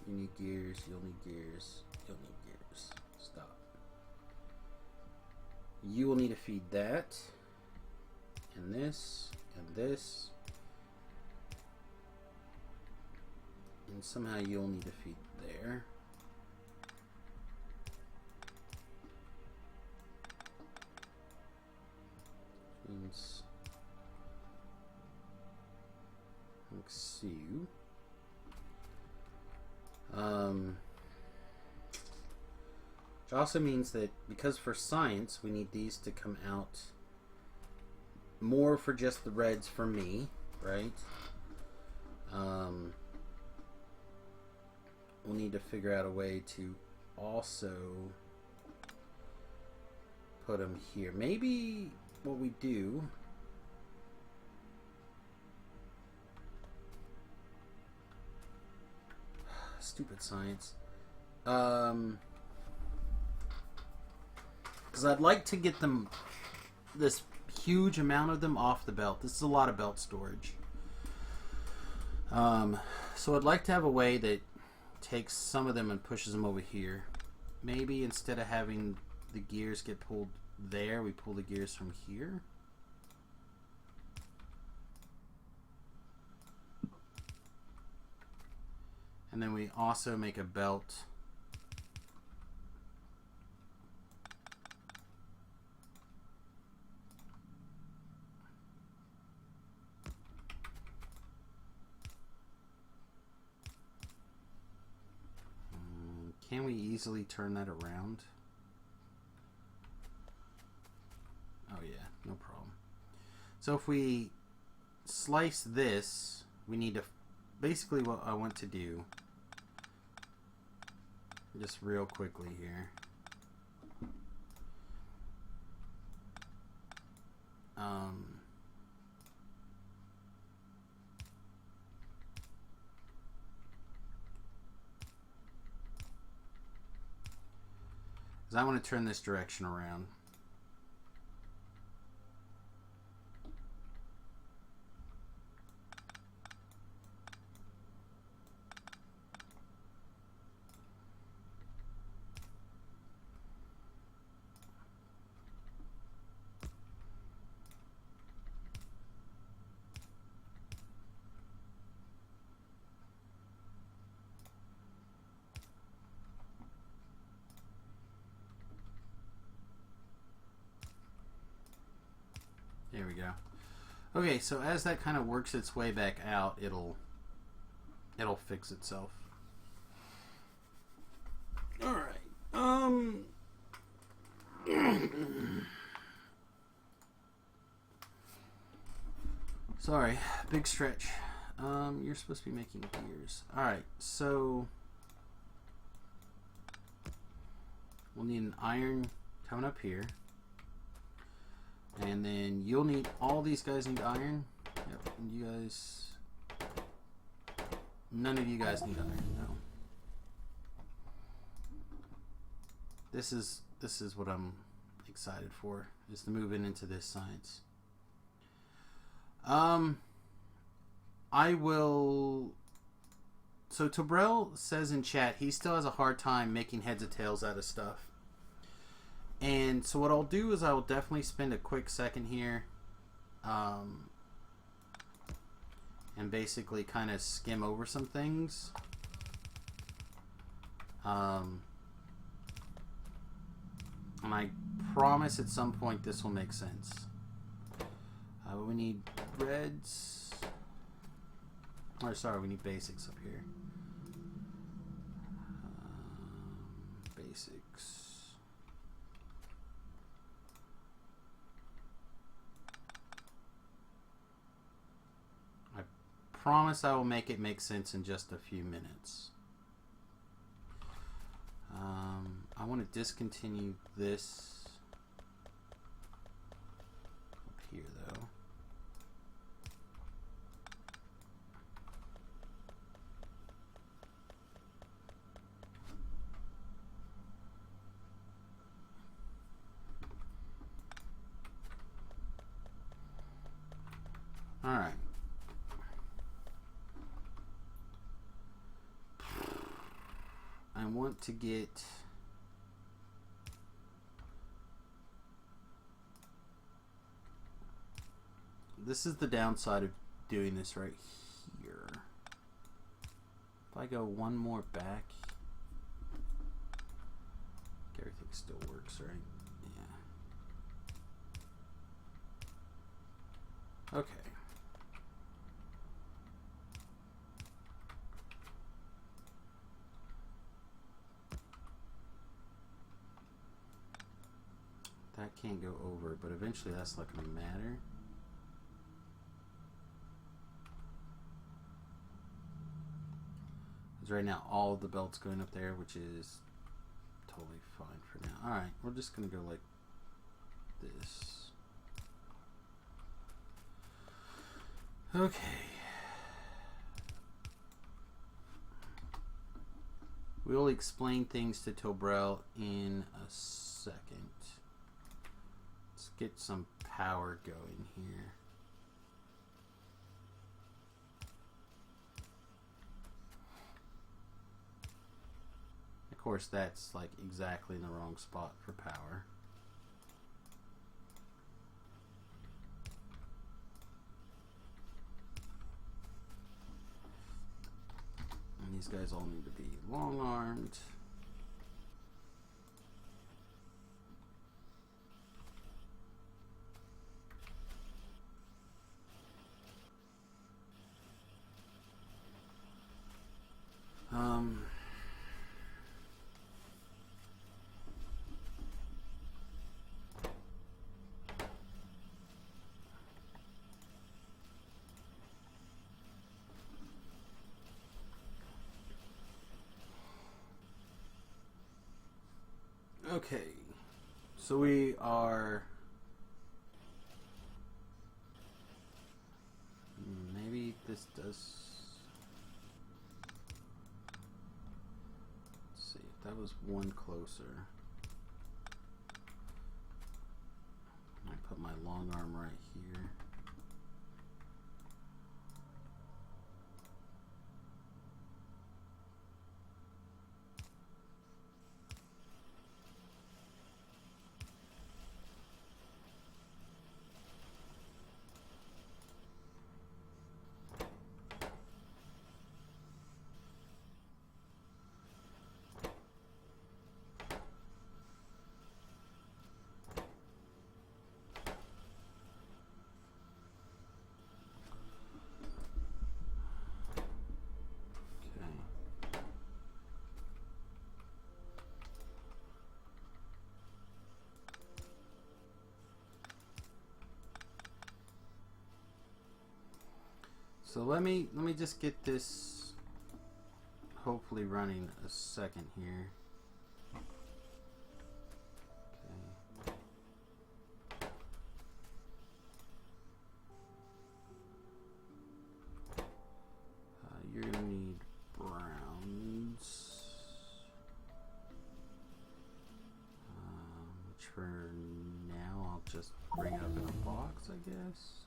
You need gears. You'll need gears. You'll need gears. Stop. You will need to feed that, and this, and this, and somehow you'll need to feed there. Means let's see. Which also means that because for science we need these to come out more for just the reds for me, right? We'll need to figure out a way to also put them here. Maybe what we do stupid science. Because I'd like to get them, this huge amount of them off the belt. This is a lot of belt storage. So I'd like to have a way that takes some of them and pushes them over here. Maybe instead of having the gears get pulled there, we pull the gears from here. And then we also make a belt can we easily turn that around? Oh yeah, no problem. So if we slice this, we need to, basically what I want to do, just real quickly here, I want to turn this direction around. There we go. Okay, so as that kind of works its way back out, it'll fix itself. All right. Sorry, big stretch. You're supposed to be making gears. All right, so we'll need an iron coming up here. And then you'll need, all these guys need iron. Yep, and you guys, none of you guys need iron, no. This is what I'm excited for, is to move into this science. I will, so Tobrel says in chat, he still has a hard time making heads or tails out of stuff. And so what I'll do is I will definitely spend a quick second here and basically kind of skim over some things. And I promise at some point this will make sense. We need reds. Or sorry, we need basics up here. Basics. Promise I will make it make sense in just a few minutes. I want to discontinue this up here though. All right. I want to get this is the downside of doing this right here. If I go one more back, everything still works, right? Yeah. Okay. That can't go over, but eventually that's not going to matter. Because right now all of the belts going up there, which is totally fine for now. Alright, we're just going to go like this. Okay. We'll explain things to Tobrel in a second. Let's get some power going here. Of course, that's like exactly in the wrong spot for power. And these guys all need to be long-armed. Okay, so we are, maybe this does, let's see, if that was one closer, my long arm right here. So let me just get this hopefully running a second here. Okay. You're gonna need browns, which for now I'll just bring up in a box, I guess.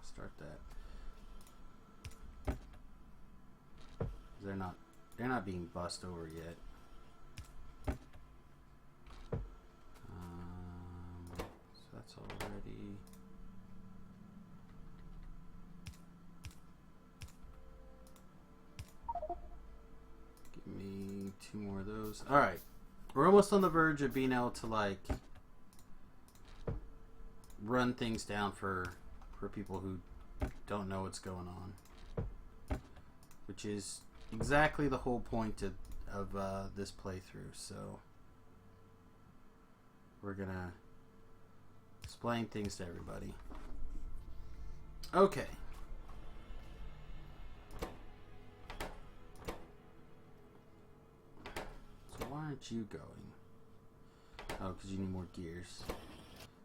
Start that. They're not being bussed over yet. So that's already. Give me 2 more of those. All right, we're almost on the verge of being able to like run things down for people who don't know what's going on, which is exactly the whole point of this playthrough. So we're gonna explain things to everybody. Okay. So why aren't you going? Oh, because you need more gears.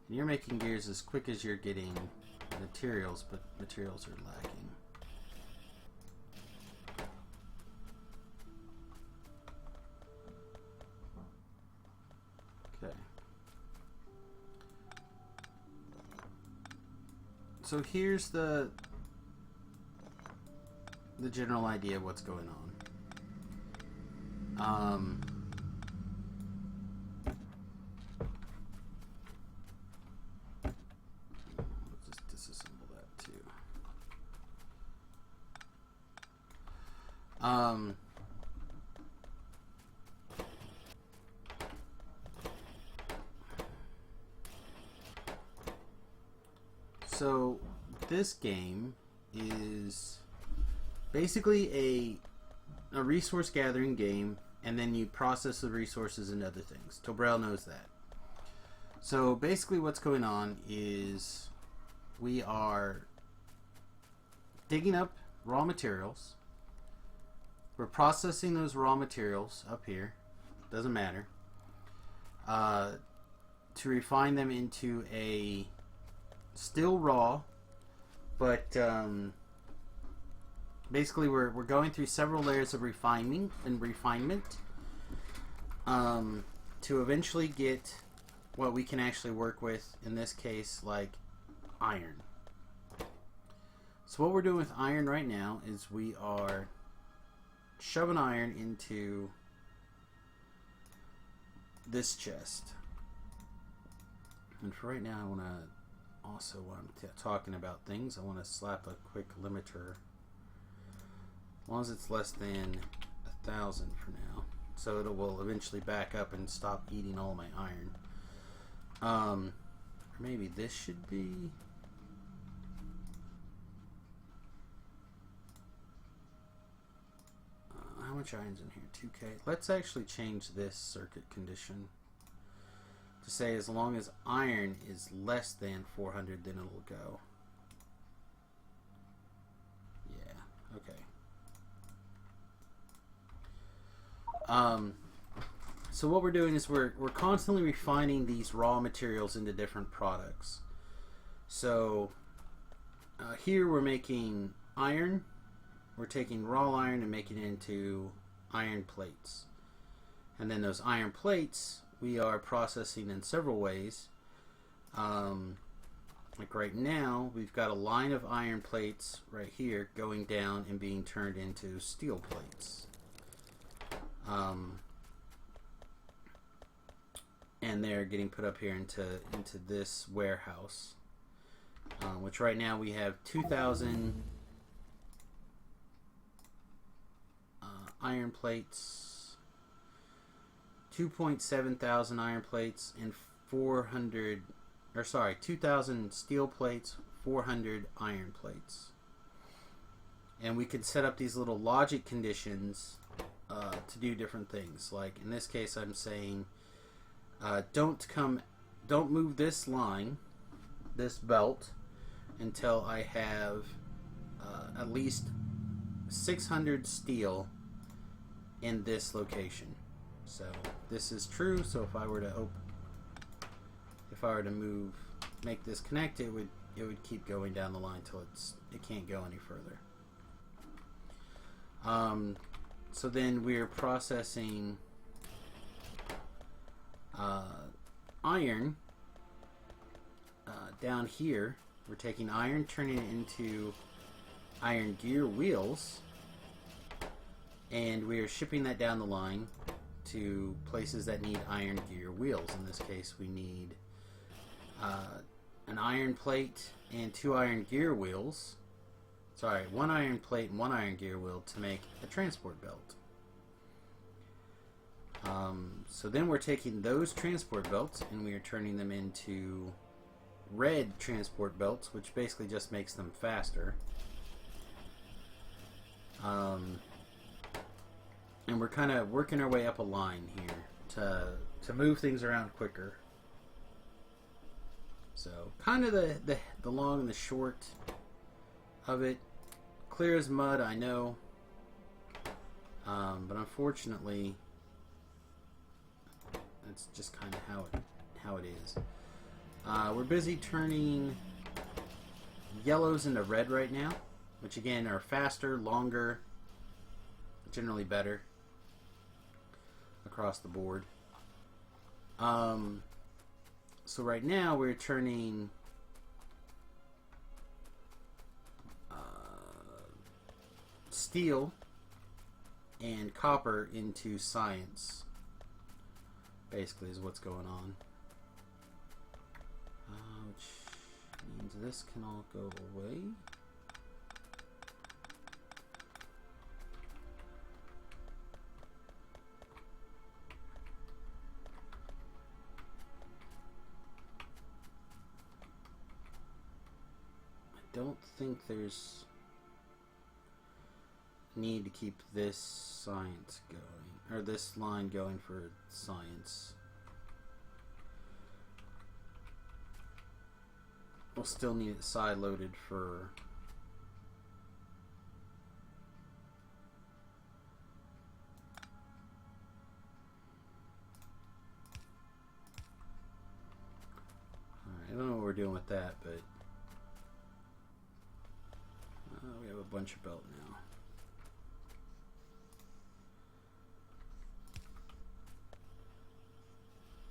And you're making gears as quick as you're getting materials, but materials are lacking. Okay. So here's the general idea of what's going on. So this game is basically a resource gathering game, and then you process the resources and other things. Tobrel knows that. So basically what's going on is we are digging up raw materials. We're processing those raw materials up here, doesn't matter, to refine them into a still raw, but basically we're going through several layers of refinement to eventually get what we can actually work with, in this case like iron. So what we're doing with iron right now is we are shoving iron into this chest. And for right now I want to also, while I'm talking about things, I want to slap a quick limiter, as long as it's less than 1,000 for now, so it will eventually back up and stop eating all my iron. Or maybe this should be. How much iron's in here? 2K. Let's actually change this circuit condition to say as long as iron is less than 400, then it'll go. Yeah, okay. So what we're doing is we're constantly refining these raw materials into different products. So here we're making iron, we're taking raw iron and making it into iron plates. And then those iron plates we are processing in several ways. Like right now, we've got a line of iron plates right here going down and being turned into steel plates. And they're getting put up here into this warehouse, which right now we have 2,000 iron plates, 2.7 thousand iron plates, and 2,000 steel plates, 400 iron plates. And we could set up these little logic conditions to do different things. Like in this case, I'm saying don't move this line, this belt, until I have at least 600 steel in this location. So this is true. So if I were to make this connect, it would keep going down the line till it can't go any further. So then we're processing iron down here. We're taking iron, turning it into iron gear wheels, and we are shipping that down the line to places that need iron gear wheels. In this case, we need an iron plate and 2 iron gear wheels. Sorry, 1 iron plate and 1 iron gear wheel to make a transport belt. So then we're taking those transport belts and we are turning them into red transport belts, which basically just makes them faster. And we're kind of working our way up a line here to move things around quicker. So kind of the long and the short of it. Clear as mud, I know. But unfortunately, that's just kind of how it is. We're busy turning yellows into red right now, which again are faster, longer, generally better across the board. So right now we're turning steel and copper into science, basically, is what's going on. Which means this can all go away. I don't think there's need to keep this science going, or this line going for science. We'll still need it side loaded for alright, I don't know what we're doing with that, but we have a bunch of belt now.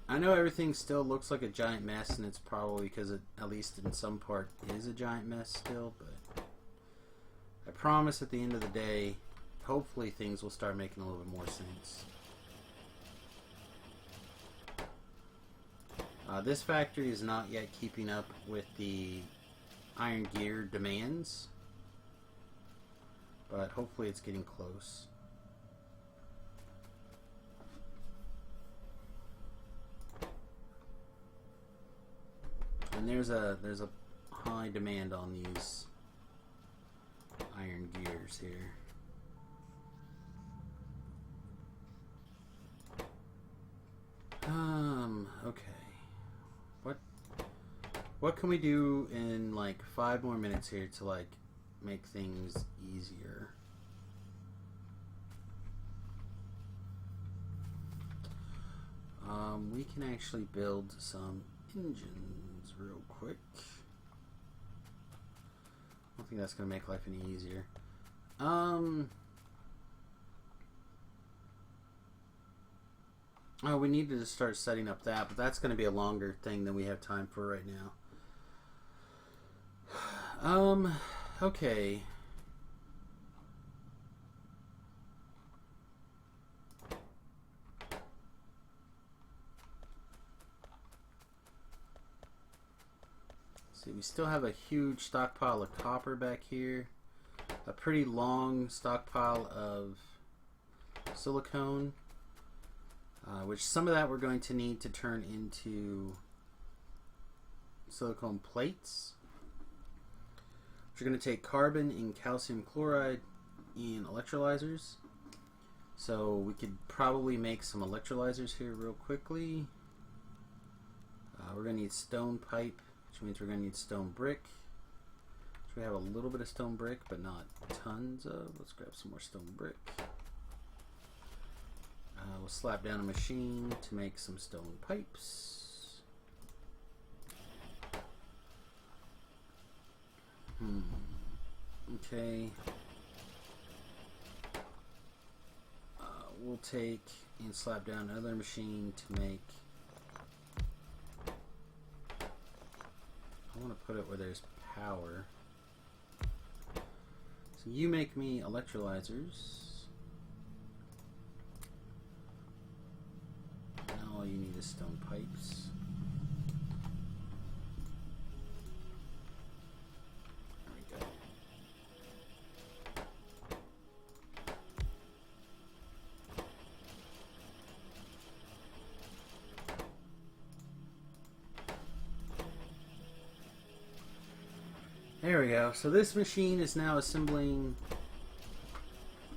I know everything still looks like a giant mess, and it's probably because it, at least in some part, is a giant mess still, but I promise at the end of the day, hopefully things will start making a little bit more sense. This factory is not yet keeping up with the iron gear demands, but hopefully it's getting close. And there's a high demand on these iron gears here. Okay. What can we do in like 5 more minutes here to like make things easier? We can actually build some engines real quick. I don't think that's going to make life any easier. Oh, we needed to start setting up that, but that's going to be a longer thing than we have time for right now. Okay. See, we still have a huge stockpile of copper back here. A pretty long stockpile of silicone. Which some of that we're going to need to turn into silicone plates. We're going to take carbon and calcium chloride in electrolyzers. So we could probably make some electrolyzers here real quickly. We're going to need stone pipe, which means we're going to need stone brick. So we have a little bit of stone brick, but not tons of. Let's grab some more stone brick. We'll slap down a machine to make some stone pipes. Okay. We'll take and slap down another machine to make... I want to put it where there's power. So you make me electrolyzers. Now all you need is stone pipes. There we go. There we go. So this machine is now assembling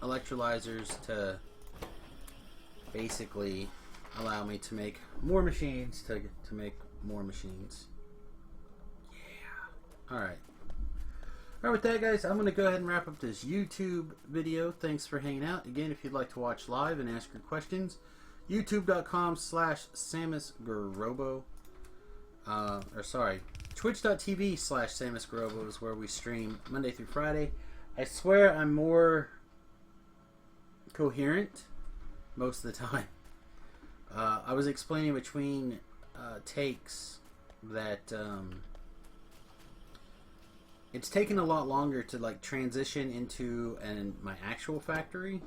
electrolyzers to basically allow me to make more machines to make more machines. Yeah. Alright. Alright, with that, guys, I'm going to go ahead and wrap up this YouTube video. Thanks for hanging out. Again, if you'd like to watch live and ask your questions, youtube.com/SamusGarobo. Twitch.tv/SamusGarobo is where we stream Monday through Friday. I swear I'm more coherent most of the time. I was explaining between takes that it's taken a lot longer to like transition into my actual factory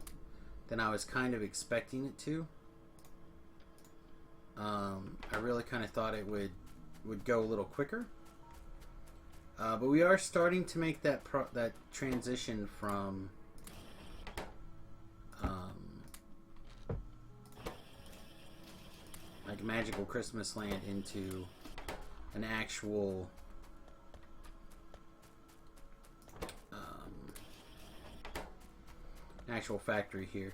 than I was kind of expecting it to. I really kind of thought it would go a little quicker. But we are starting to make that transition from like Magical Christmas Land into an actual factory here.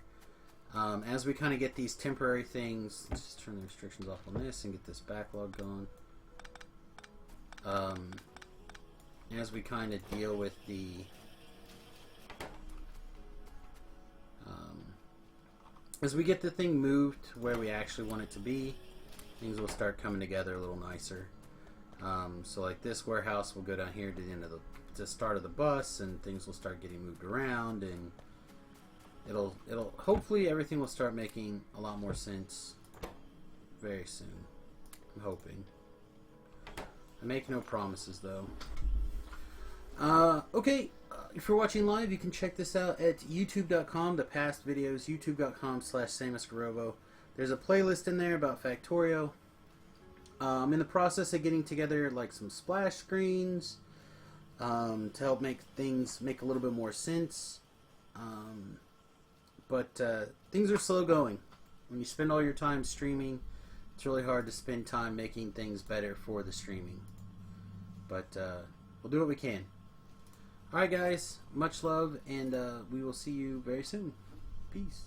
As we kind of get these temporary things, let's just turn the restrictions off on this and get this backlog going. As we kind of deal with the as we get the thing moved to where we actually want it to be, things will start coming together a little nicer. So like this warehouse will go down here to the end of the start of the bus, and things will start getting moved around, and it'll hopefully everything will start making a lot more sense very soon. I'm hoping. I make no promises though. Okay, if you're watching live, you can check this out at youtube.com, the past videos, youtube.com/SamusGarobo. There's a playlist in there about Factorio. I'm in the process of getting together like some splash screens to help make things make a little bit more sense. But things are slow going. When you spend all your time streaming, it's really hard to spend time making things better for the streaming. But we'll do what we can. Alright guys, much love, and we will see you very soon. Peace.